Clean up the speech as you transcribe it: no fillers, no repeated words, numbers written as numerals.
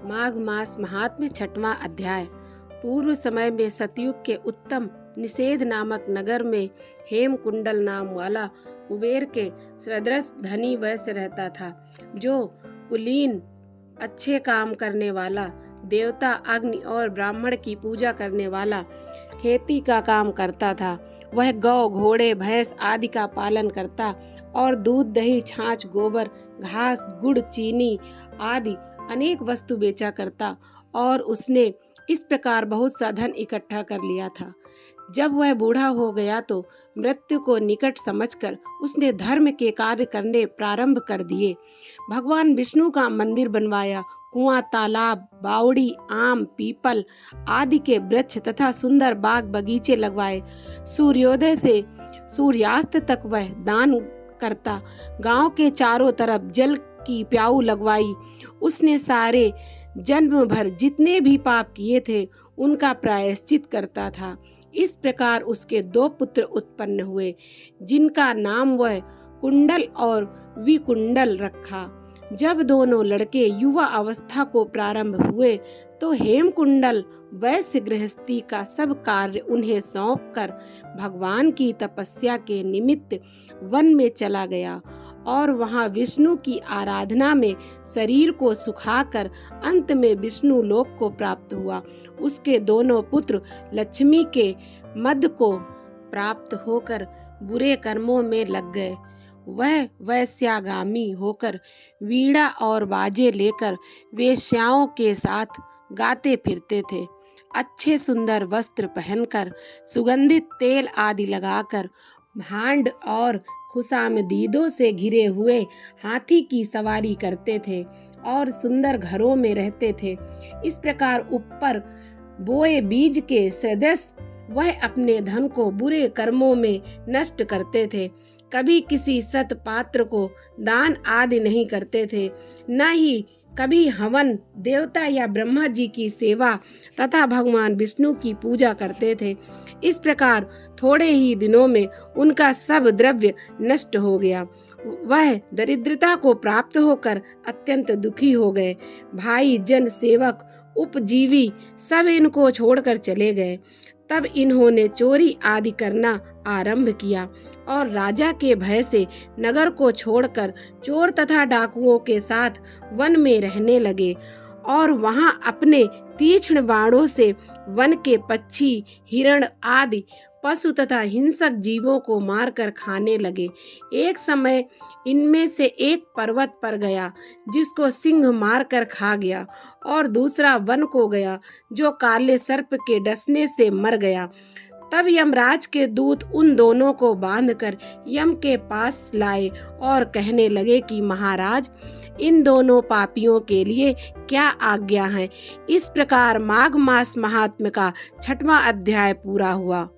माघ मास महात्म्य छठवां अध्याय। पूर्व समय में सतयुग के उत्तम निषेध नामक नगर में हेमकुंडल नाम वाला कुबेर के सदृश धनी वैश्य रहता था, जो कुलीन, अच्छे काम करने वाला, देवता अग्नि और ब्राह्मण की पूजा करने वाला, खेती का काम करता था। वह गौ, घोड़े, भैंस आदि का पालन करता और दूध, दही, छाछ, गोबर, घास, गुड़, चीनी आदि अनेक वस्तु बेचा करता और उसने इस प्रकार बहुत सा धन इकट्ठा कर लिया था। जब वह बूढ़ा हो गया तो मृत्यु को निकट समझकर उसने धर्म के कार्य करने प्रारंभ कर दिए। भगवान विष्णु का मंदिर बनवाया, कुआं, तालाब, बावड़ी, आम, पीपल आदि के वृक्ष तथा सुंदर बाग बगीचे लगवाए। सूर्योदय से सूर्यास्त तक वह दान करता। गांव के चारों तरफ जल की प्याऊ लगवाई। उसने सारे जन्म भर जितने भी पाप किए थे उनका प्रायश्चित करता था। इस प्रकार उसके 2 पुत्र उत्पन्न हुए, जिनका नाम वह कुंडल और विकुंडल रखा। जब दोनों लड़के युवा अवस्था को प्रारंभ हुए तो हेमकुंडल वैश्य गृहस्थी का सब कार्य उन्हें सौंपकर भगवान की तपस्या के निमित्त वन में चला गया और वहां विष्णु की आराधना में शरीर को सुखाकर अंत में विष्णु लोक को प्राप्त हुआ। उसके दोनों पुत्र लक्ष्मी के मद को प्राप्त होकर बुरे कर्मों में लग गए। वह वैश्यागामी होकर वीणा और बाजे लेकर वेश्याओं के साथ गाते फिरते थे। अच्छे सुंदर वस्त्र पहनकर, सुगंधित तेल आदि लगाकर, भांड और खुशामदीदों से घिरे हुए हाथी की सवारी करते थे और सुंदर घरों में रहते थे। इस प्रकार ऊपर बोए बीज के सदृश वह अपने धन को बुरे कर्मों में नष्ट करते थे। कभी किसी सत पात्र को दान आदि नहीं करते थे, न ही कभी हवन, देवता या ब्रह्मा जी की सेवा तथा भगवान विष्णु की पूजा करते थे। इस प्रकार थोड़े ही दिनों में उनका सब द्रव्य नष्ट हो गया। वह दरिद्रता को प्राप्त होकर अत्यंत दुखी हो गए। भाई, जन, सेवक, उपजीवी सब इनको छोड़कर चले गए। तब इन्होंने चोरी आदि करना आरंभ किया और राजा के भय से नगर को छोड़कर चोर तथा डाकुओं के साथ वन में रहने लगे और वहां अपने तीक्ष्ण बाणों से वन के पक्षी, हिरण आदि पशु तथा हिंसक जीवों को मारकर खाने लगे। एक समय इनमें से एक पर्वत पर गया, जिसको सिंह मारकर खा गया, और दूसरा वन को गया, जो काले सर्प के डसने से मर गया। तब यमराज के दूत उन दोनों को बांधकर यम के पास लाए और कहने लगे कि महाराज, इन दोनों पापियों के लिए क्या आज्ञा है। इस प्रकार माघ मास महात्म्य का 6वां अध्याय पूरा हुआ।